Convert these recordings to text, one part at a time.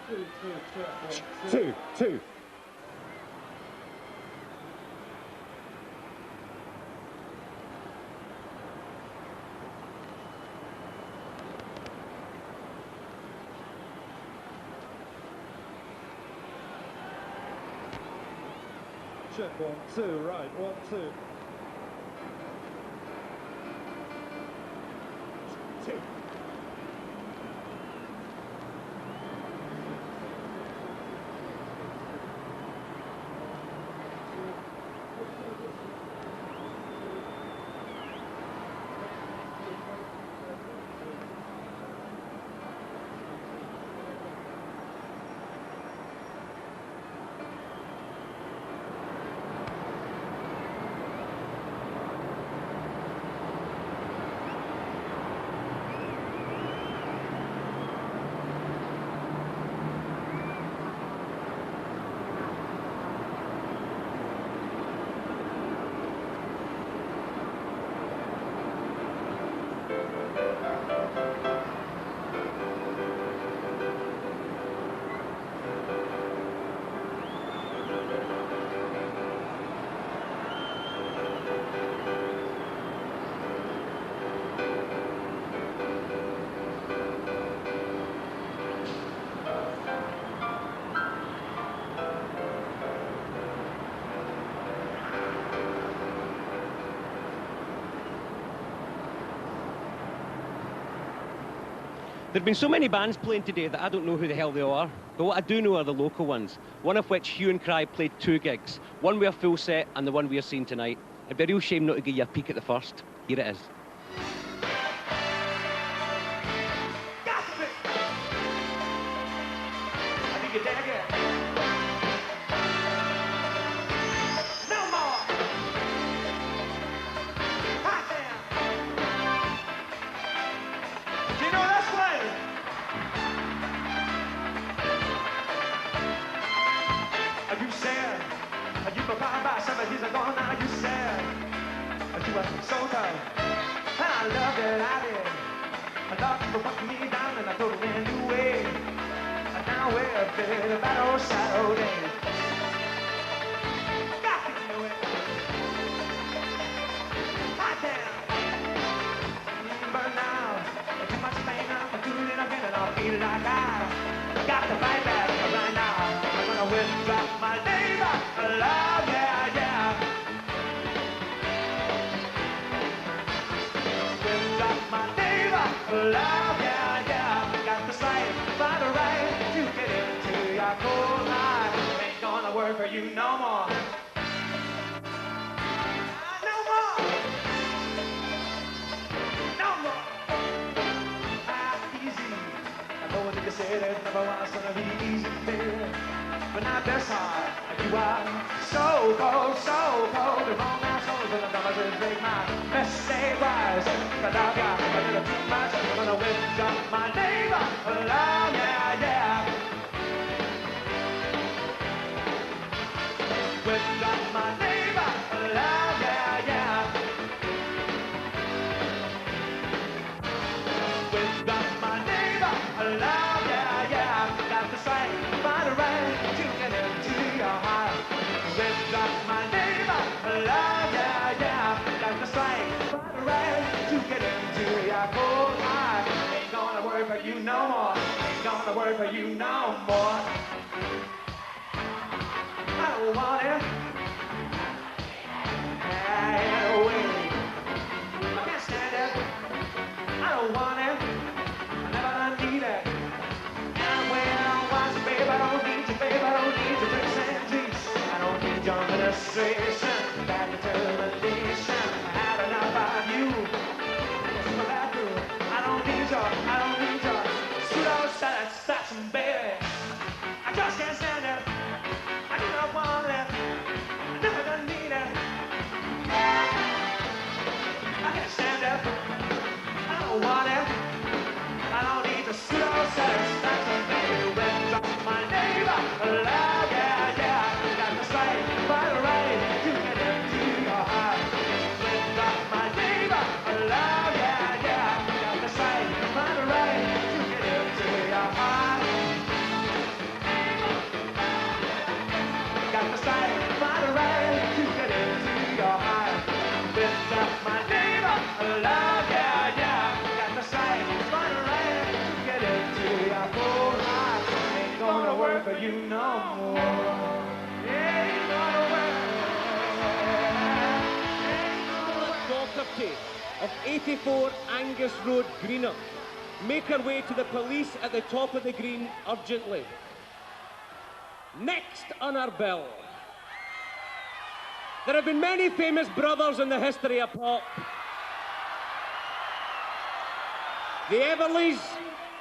Two. Check 1, 2, right, 1, 2. Two. There have been so many bands playing today that I don't know who the hell they are, but what I do know are the local ones, one of which, Hue and Cry, played 2 gigs, one with a full set and the one we are seeing tonight. It'd be a real shame not to give you a peek at the first. Here it is. I loved it, I did. I thought you were putting me down and I told it anyway. And now we're a bit of that old Saturday. Got to do it. I can. But now, too much pain, I'm doing it again and I'll feel like I got to fight back right now. I'm gonna withdraw my neighbor. Love, yeah, yeah. Love, yeah, yeah, got the sight, find the right to get into your cold life. Ain't gonna work for you no more. No more. No more. Easy. I know that you said it never was gonna be easy, baby. But not this hard. You are so cold, so cold. The wrong assholes and the numbers make my mistake rise. But I've got a little too much. I'm gonna withdraw my neighbor. Love, yeah, yeah. Withdraw my neighbor. Love, yeah, yeah. Withdraw my neighbor. Love, yeah, yeah. Got the sight, find the right to get into your heart. Withdraw my neighbor. Love, yeah, yeah. Got the sight, find the right to get into your cold heart. Ain't gonna work for you no more. Ain't gonna work for you no more. I don't want it. Wait. I can't stand it. I don't want it. I never need it. And when I watch you, babe, I don't need you, babe. I don't need your tricks and treats. I don't need your administration, that determination. I had enough of you. I don't need your pseudo satisfaction, baby. I just can't stand it. I do not want it. I never gonna need it. I can't stand it. I don't want it. I don't need the pseudo satisfaction, baby. Withdraw my neighbor. Love, yeah, yeah. Got the sight, by the right. you no more. Ain't gonna work. Doherty of 84 Angus Road, Greenock, make her way to the police at the top of the green urgently. Next on our bill. There have been many famous brothers in the history of pop. The Everleys,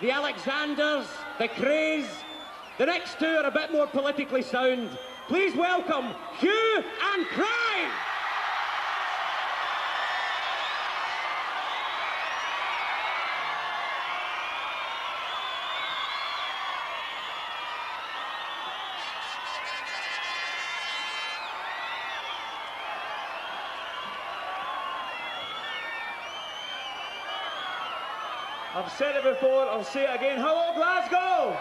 the Alexanders, the Crays. The next two are a bit more politically sound. Please welcome Hue and Cry! I've said it before, I'll say it again. Hello, Glasgow!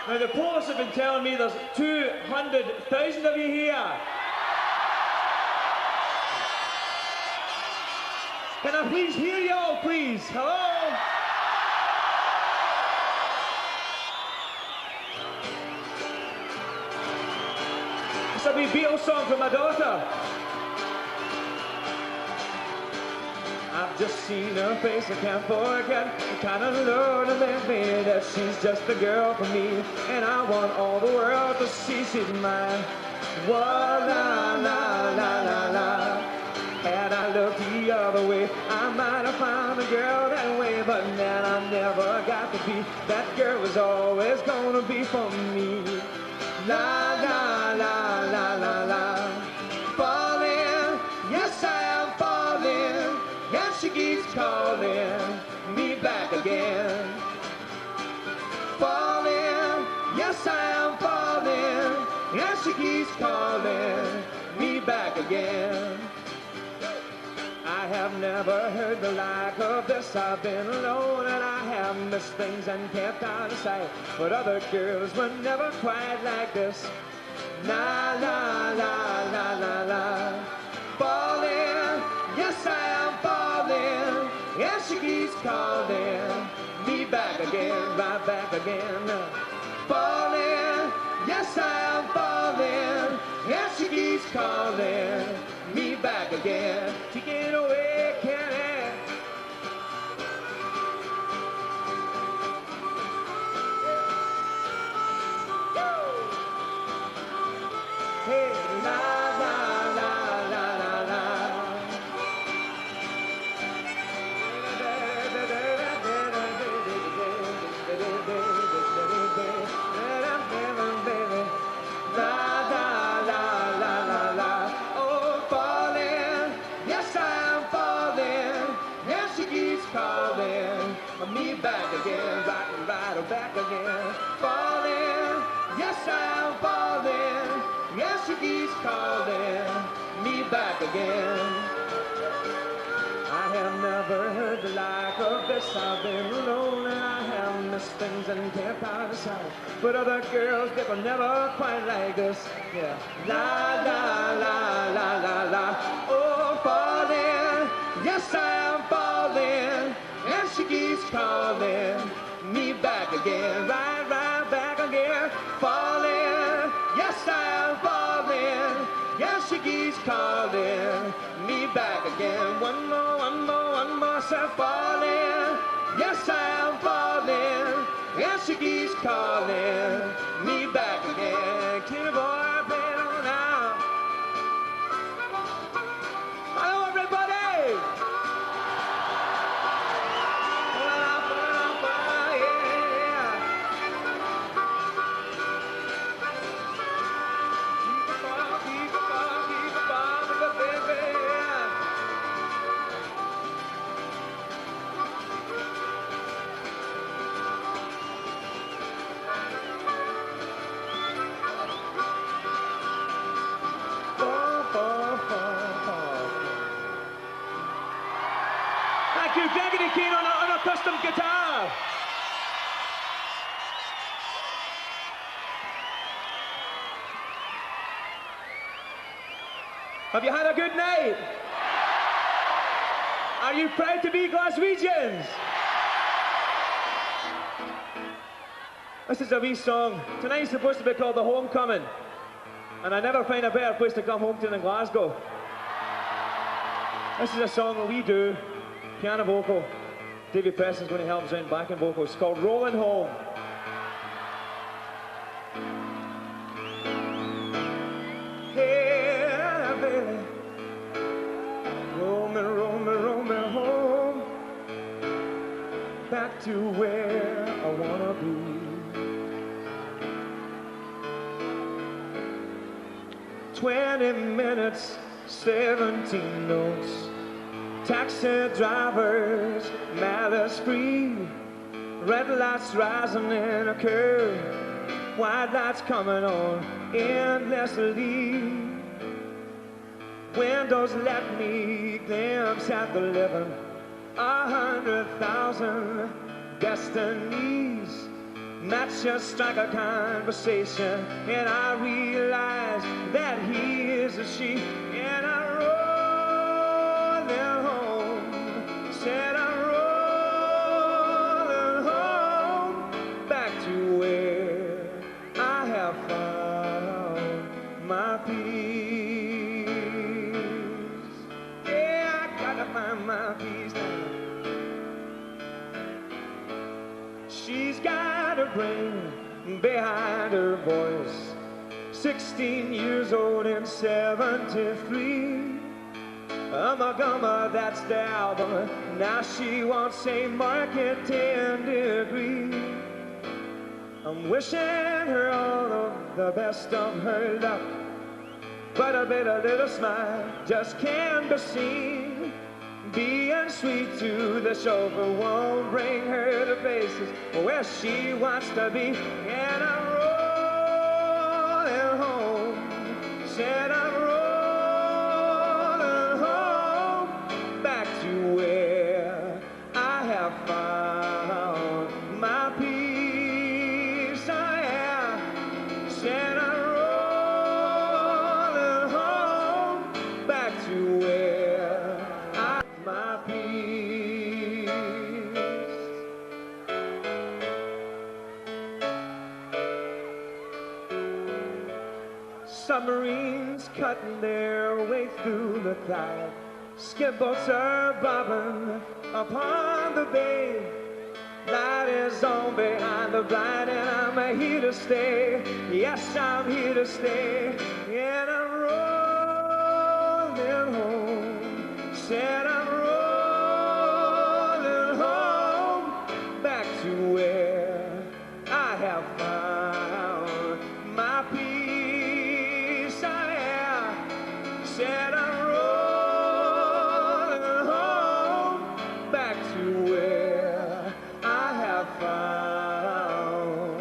Now, the police have been telling me there's 200,000 of you here. Can I please hear you all, please? Hello? It's a wee Beatles song for my daughter. I've just seen her face, I can't forget the kind of love that made me, that she's just a girl for me, and I want all the world to see she's mine. Whoa, la, la, la, la, la. Had I looked the other way, I might have found a girl that way, but then I never got to be. That girl was always gonna be for me. La, la, la, la, la, la. Falling, yes I am falling. Yes, she keeps calling me back again. Falling, yes I am falling. Yes, she keeps calling me back again. I have never heard the like of this. I've been alone and I have missed things and kept out of sight. But other girls were never quite like this. La, la, la, la, la, la. Falling, yes I am falling. Yes, she keeps calling me back again, right back again. Falling, yes I am falling. Yes, she keeps calling me back again. Take it away, can it? Hey, la la la la la la. Me back again, right back again. Falling, yes I am falling. Yes, she keeps calling me back again. I have never heard the like of this. I've been alone and I have missed things and kept out of sight. But other girls, they were never quite like this. Yeah. La la la la la la. Oh, falling, yes I am falling. And she keeps calling me back again, right back again. Falling, yes I am falling. Yes, she keeps calling me back again. One more, so falling. Yes I am falling. Yes, she keeps calling me back again. Keep the boy playing on now. Hello, everybody. Thank you, Gregory Kane on a custom guitar. Have you had a good night? Are you proud to be Glaswegians? This is a wee song. Tonight's supposed to be called The Homecoming. And I never find a better place to come home to than Glasgow. This is a song that we do, piano vocal. Davy Preston's going to help us out in backing vocals. It's called Rolling Home. Hey, baby, roll me, roll me, roll me home, back to where I wanna be. 20 minutes, 17 notes. Taxi drivers, malice free. Red lights rising in a curve. White lights coming on endlessly. Windows let me glimpse at the living. 100,000 destinies. Matches strike a conversation, and I realize that he is a she. And I roll them home, said I'm rolling home, back to where I have found my peace. Yeah, I gotta find my peace now. She's got a brain behind her voice. 16 years old and 73. Gumma, that's the album. Now she wants a marketing degree. I'm wishing her all of the best of her luck, but a little smile just can't be seen. Being sweet to the chauffeur won't bring her to places where she wants to be. And I'm rolling home, said I'm rolling home, back to where I have found my peace. I am, said I'm rolling home, back to where my peace. Submarines cutting their way through the cloud. Skipboats are bobbing upon the bay. Light is on behind the blind, and I'm here to stay. Yes, I'm here to stay. And I'm rolling home, said I'm rolling home, back to where I have found my peace. I am, said I'm rolling home, back to where I have found.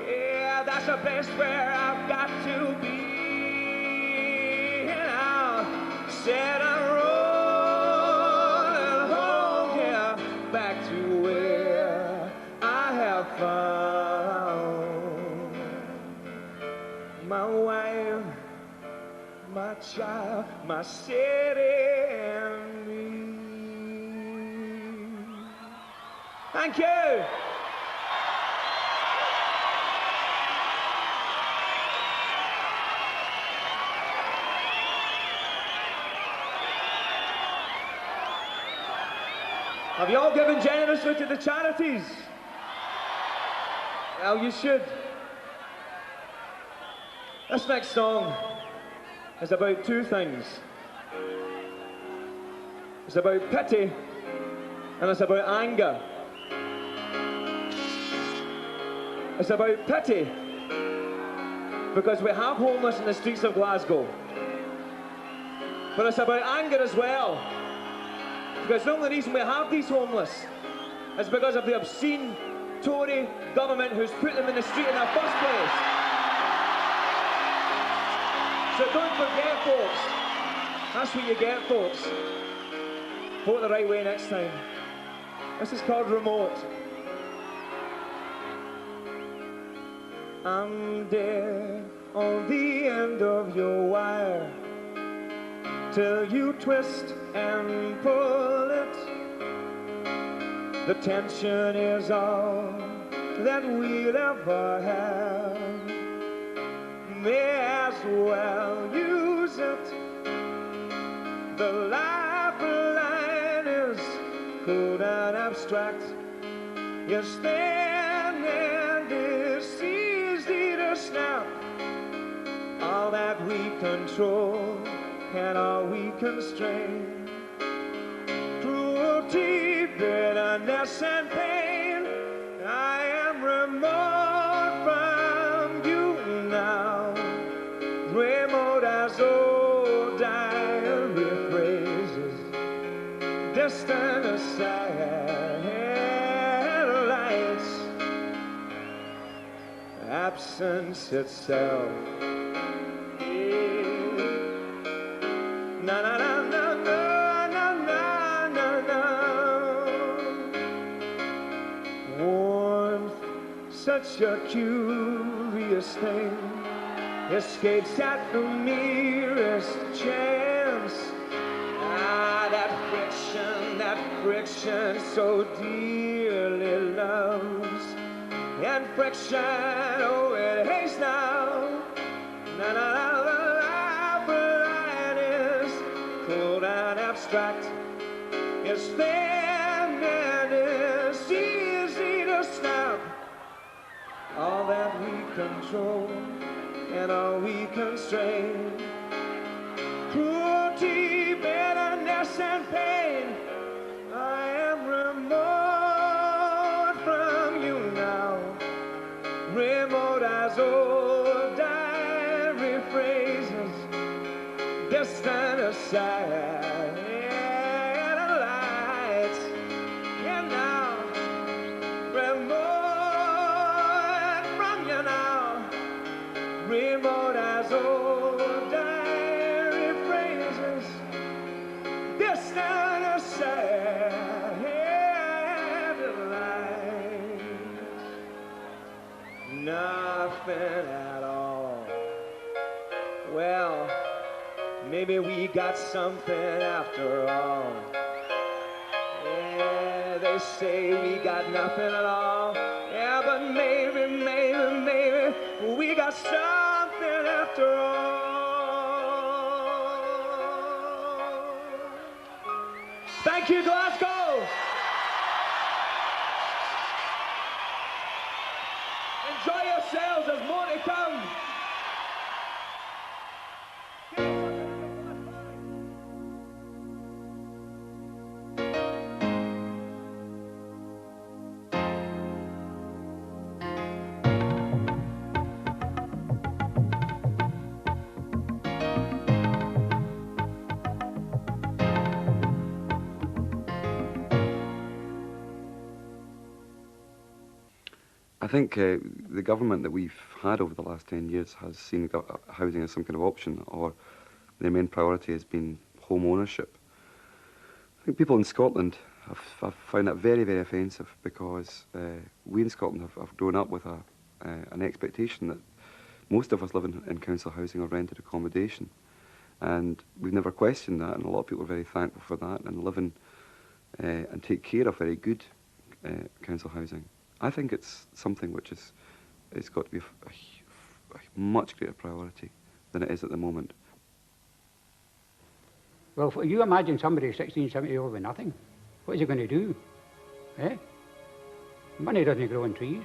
Yeah, that's a place where I've got to be. Said I'm rolling home, yeah, back to where I have found my wife, my child, my city, and me. Thank you. Have you all given generously to the charities? Well, you should. This next song is about two things. It's about pity and it's about anger. It's about pity because we have homeless in the streets of Glasgow. But it's about anger as well. Because the only reason we have these homeless is because of the obscene Tory government who's put them in the street in the first place. So don't forget, folks. That's what you get, folks. Vote the right way next time. This is called Remote. I'm dead on the end of your wire till you twist and pull it. The tension is all that we'll ever have. May as well use it. The lifeline is cold and abstract. It's thin and it's easy to snap. All that we control and all we constrain. Cruelty, bitterness, and pain. I am remote from you now. Remote as old diary phrases. Distant as satellites. Absence itself. Na na na na na na na na. Warmth, such a curious thing, escapes at the merest chance. Ah, that friction so dearly loves, and friction, oh, it hates now. Na na na. Cold and abstract, it's thin and it's easy to snap. All that we control and all we constrain. Cruelty, bitterness, and pain. I am remote from you now. Remote as old diary phrases. Distant as satellites, and now remote from you now, remote as old diary phrases, distant as satellites, nothing at all. Well, maybe we got something after all. Yeah, they say we got nothing at all. Yeah, but maybe we got something after all. Thank you, Glasgow. Enjoy yourselves, there's more to come. I think the government that we've had over the last 10 years has seen housing as some kind of option, or their main priority has been home ownership. I think people in Scotland have found that very, very offensive, because we in Scotland have grown up with an expectation that most of us live in council housing or rented accommodation. And we've never questioned that, and a lot of people are very thankful for that and live in and take care of very good council housing. I think it's something which it's got to be a much greater priority than it is at the moment. Well, you imagine somebody 16, 17 years old with nothing. What is he going to do? Eh? Money doesn't grow on trees.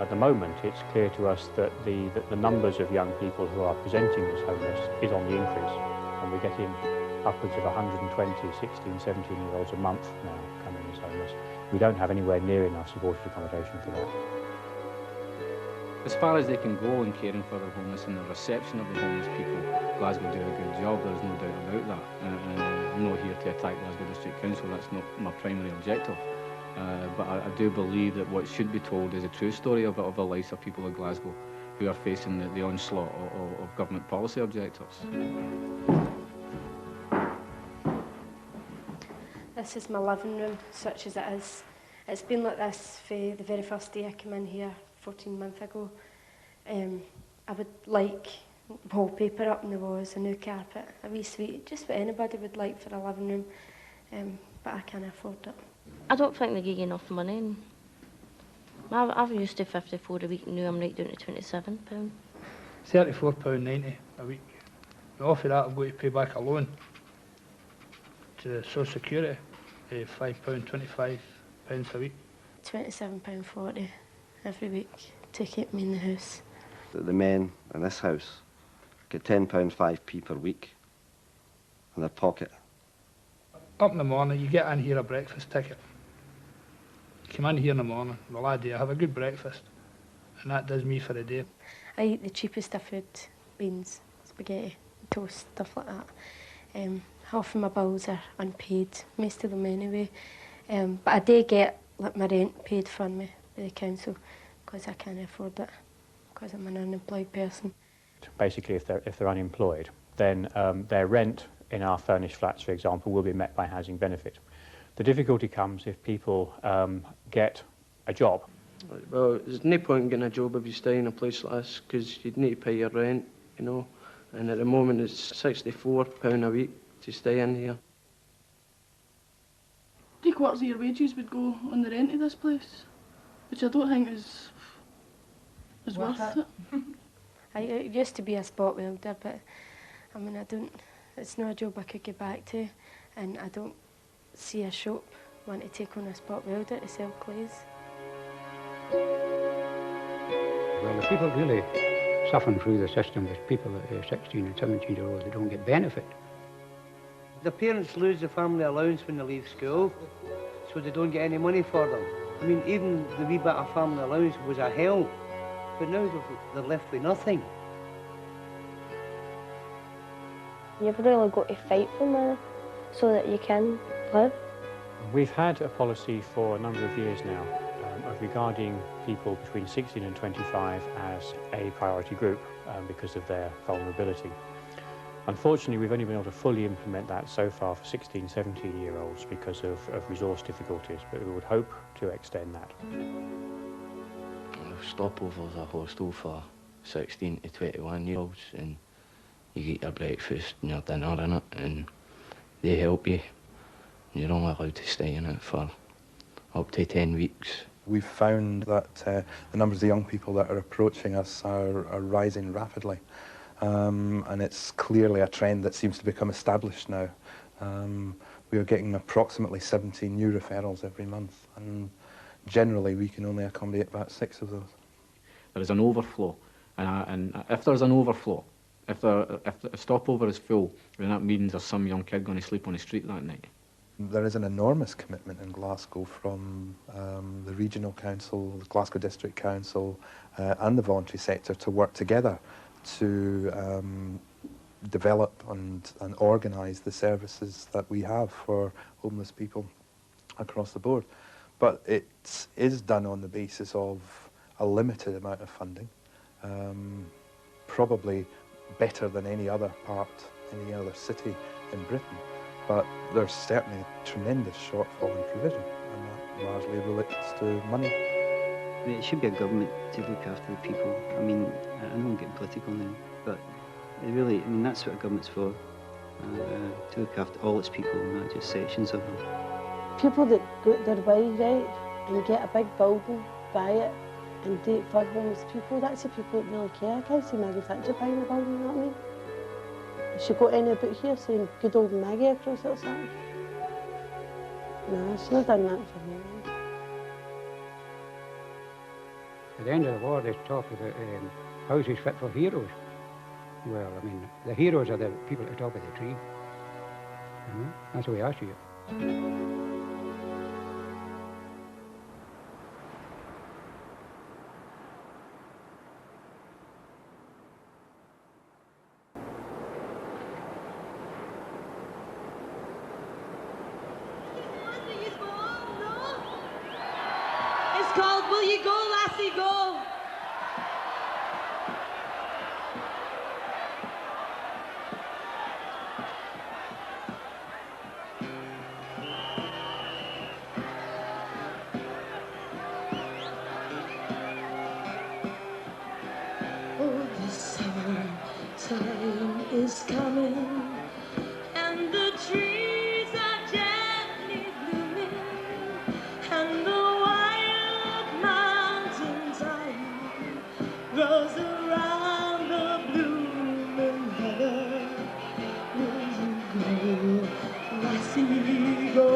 At the moment, it's clear to us that the numbers of young people who are presenting as homeless is on the increase, and we're getting upwards of 120 16, 17-year-olds a month now coming as homeless. We don't have anywhere near enough supported accommodation for that. As far as they can go in caring for the homeless and the reception of the homeless people, Glasgow do a good job, there's no doubt about that. I'm not here to attack Glasgow District Council, that's not my primary objective. But I do believe that what should be told is a true story of the lives of people of Glasgow who are facing the onslaught of government policy objectives. This is my living room, such as it is. It's been like this for the very first day I came in here 14 months ago. I would like wallpaper up on the walls, a new carpet, a wee suite, just what anybody would like for a living room, but I can't afford it. I don't think they give you enough money. I've used to 54 a week, and now I'm right down to £27. £34.90 a week. And off of that, I've got to pay back a loan to Social Security, £5.25 a week. £27.40 every week to keep me in the house. The men in this house get £10.5p per week in their pocket. Up in the morning, you get in here a breakfast ticket. You come in here in the morning, well, I do, I have a good breakfast, and that does me for the day. I eat the cheapest of food, beans, spaghetti, toast, stuff like that. Half of my bills are unpaid, most of them anyway. But I do get like my rent paid for me by the council because I can't afford it, because I'm an unemployed person. Basically, if they're unemployed, then their rent in our furnished flats, for example, will be met by housing benefit. The difficulty comes if people get a job. Well, there's no point in getting a job if you stay in a place like this, because you'd need to pay your rent, you know, and at the moment it's £64 a week to stay in here. 3/4 of your wages would go on the rent of this place, which I don't think is worth it. It used to be a spot welder, but I mean, it's not a job I could get back to, and I don't see a shop want to take on a spot welder to sell clays. Well, the people really suffering through the system is people that are 16 and 17 year old that don't get benefit. The parents lose the family allowance when they leave school, so they don't get any money for them. I mean, even the wee bit of family allowance was a help, but now they're left with nothing. You've really got to fight for money so that you can live. We've had a policy for a number of years now of regarding people between 16 and 25 as a priority group because of their vulnerability. Unfortunately, we've only been able to fully implement that so far for 16, 17-year-olds because of resource difficulties, but we would hope to extend that. Stopovers are hostel for 16 to 21-year-olds, and you get your breakfast and your dinner in it, and they help you. You're only allowed to stay in it for up to 10 weeks. We've found that the numbers of young people that are approaching us are rising rapidly. And it's clearly a trend that seems to become established now. We are getting approximately 17 new referrals every month, and generally we can only accommodate about 6 of those. There is an overflow, and if there's an overflow, if the stopover is full, then that means there's some young kid going to sleep on the street that night. There is an enormous commitment in Glasgow from the Regional Council, the Glasgow District Council and the voluntary sector to work together to develop and organise the services that we have for homeless people across the board. But it is done on the basis of a limited amount of funding, probably better than any other part, any other city in Britain. But there's certainly a tremendous shortfall in provision, and that largely relates to money. I mean, it should be a government to look after the people. I mean, I know I'm getting political now, but really, I mean, that's what a government's for, to look after all its people, not just sections of them. People that get their way right and get a big building, buy it, and do it for homeless people, that's the people that really care. I can't see Maggie Thatcher buying a building, you know what I mean? She got any about here saying good old Maggie across it or something? No, she's not done that for me. At the end of the war, they talk about houses fit for heroes. Well, I mean, the heroes are the people at the top of the tree. That's the way I see it. It's called Will You Go, Lassie, Go? is coming, and the trees are gently blooming, and the wild mountain thyme grows around the blooming heather. Will you go, lassie, go?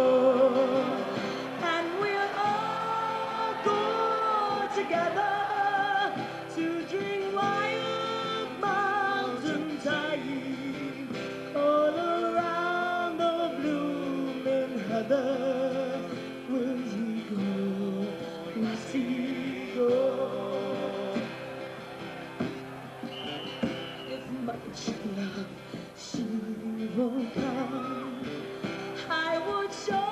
And we'll all go together to drink wild mountain thyme all around the blooming heather. Will you go, lassie, go? If my true love she won't come, I would surely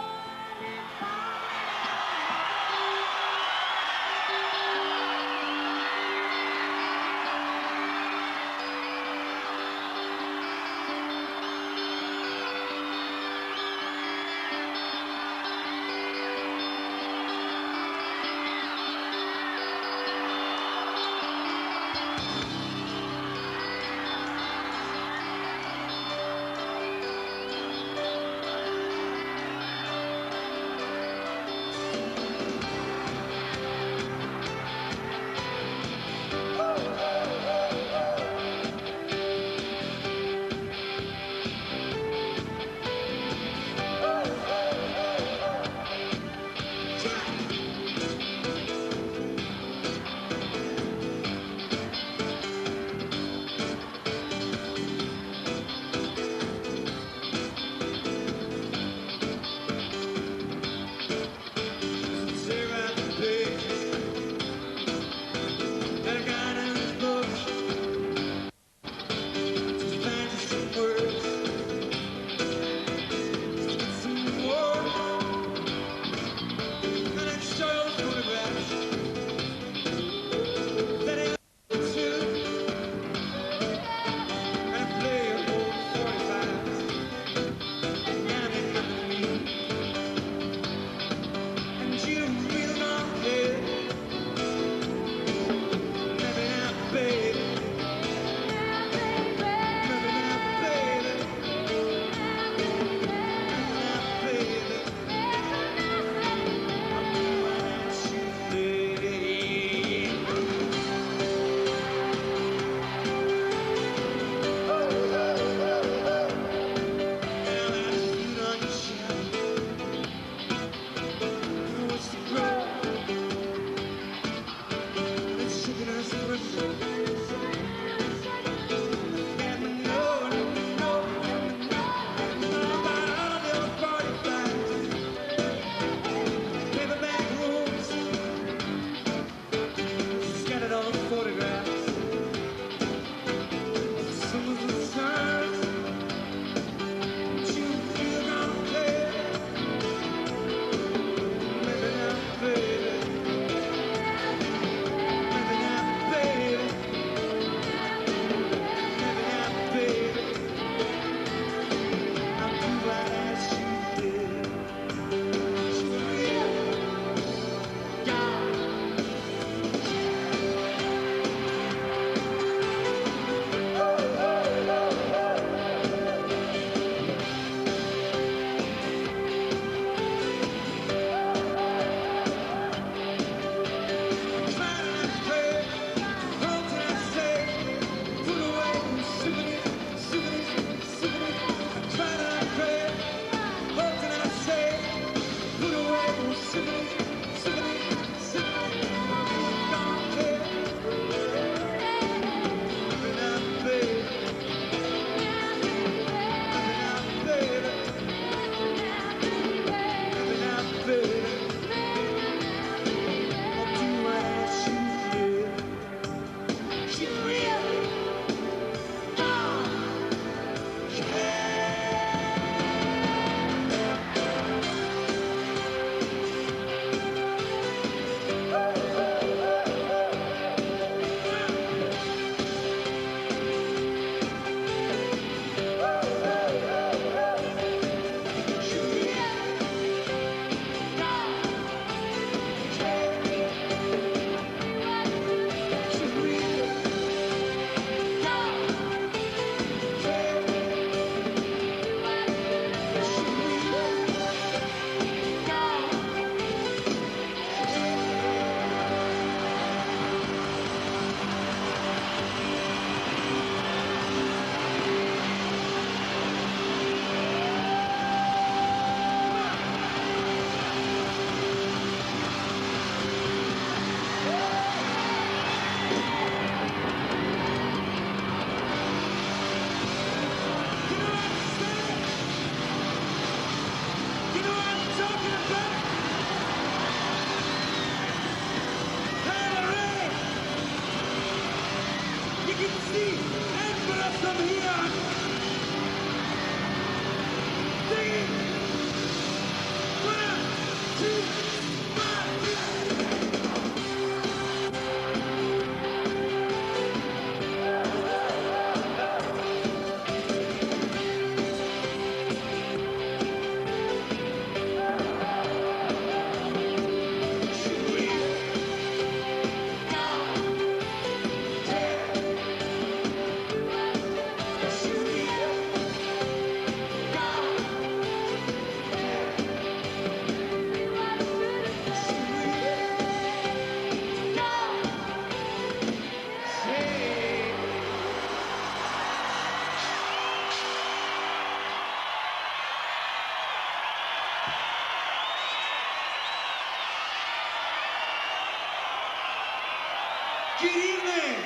Good evening.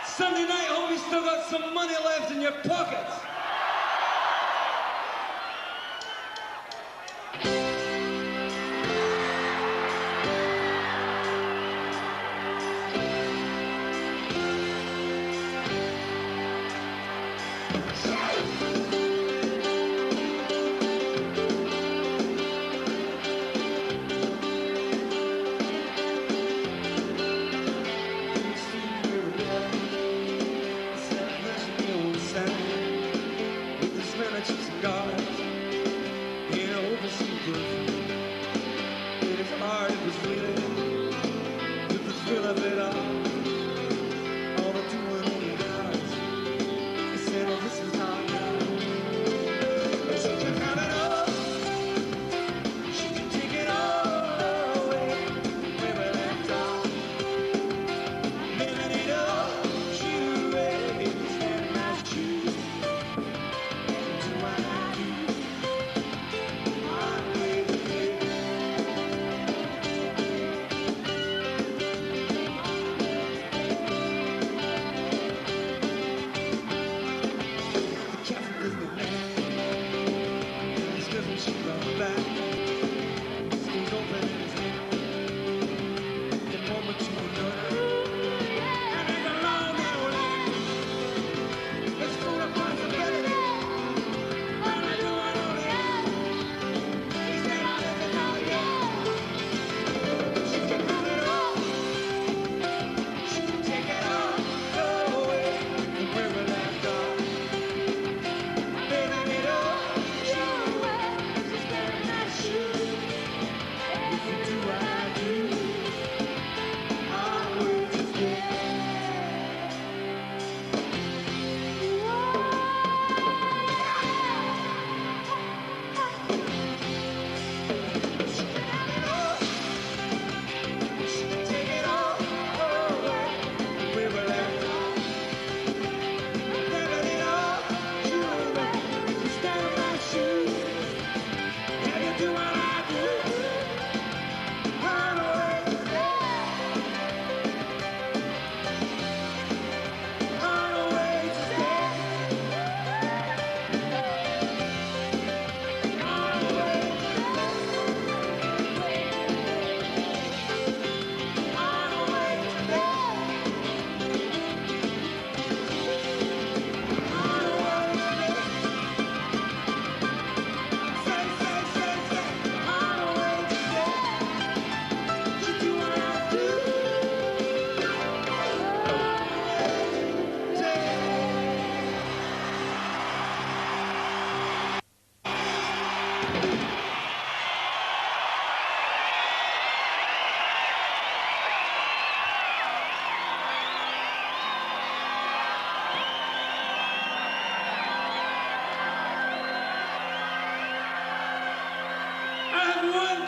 Sunday night, hope you still got some money left in your pockets.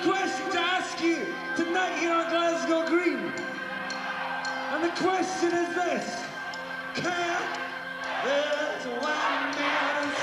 Question to ask you tonight here on Glasgow Green. And the question is this: can there's one man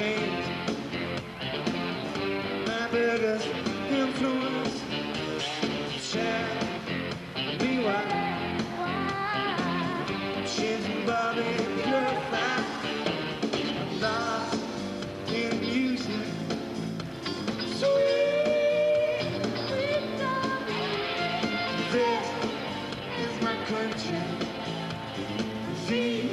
change. My biggest influence, shall be why. Changing body purified, lost in music. Sweet victory. This is my country. See.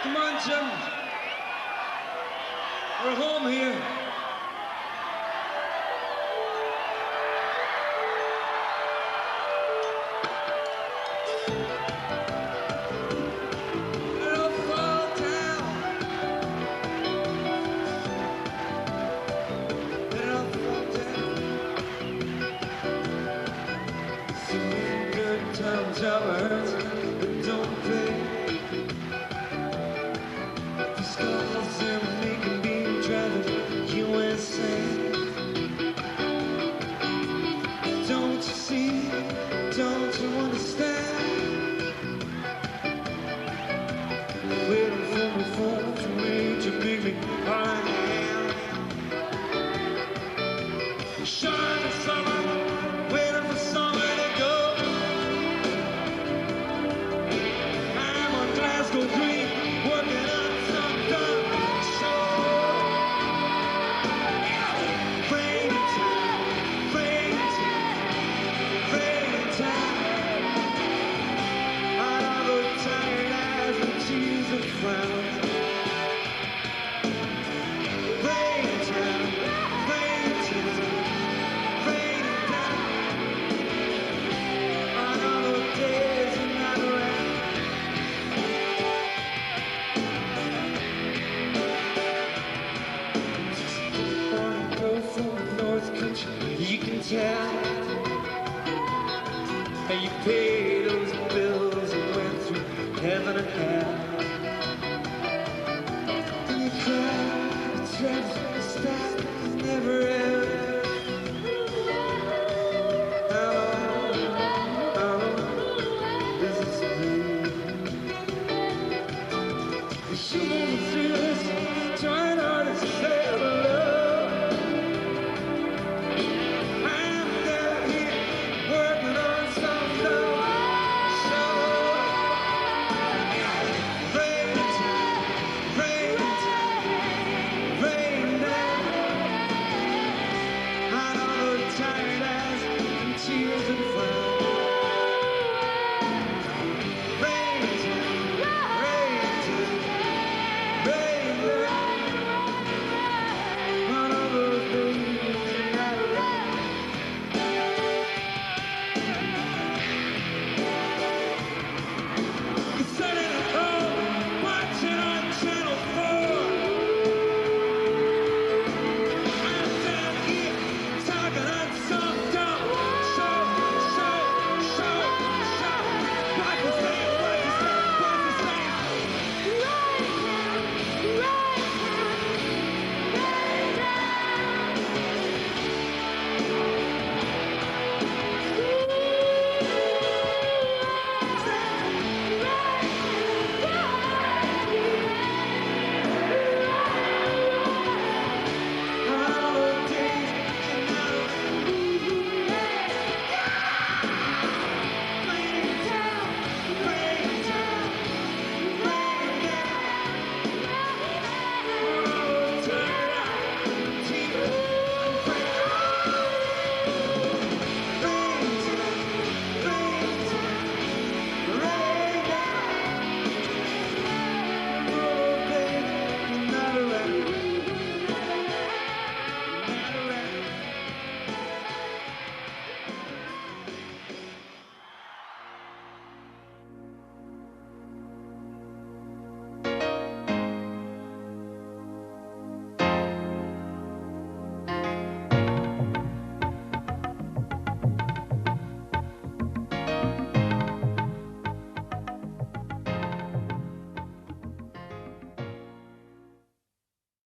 Come on, Jim. We're home here. It'll fall down. It'll fall down. So many good times I've heard that don't pay. Scars and making me driving USA. Don't you see? Don't you understand? Waiting for my phone to ring to make me all I am. Shining summer, waiting for somewhere to go. I'm on Glasgow Green, working on some dumb show. Raining time, raining time, raining time. Out of the tired eyes and tears of frowns.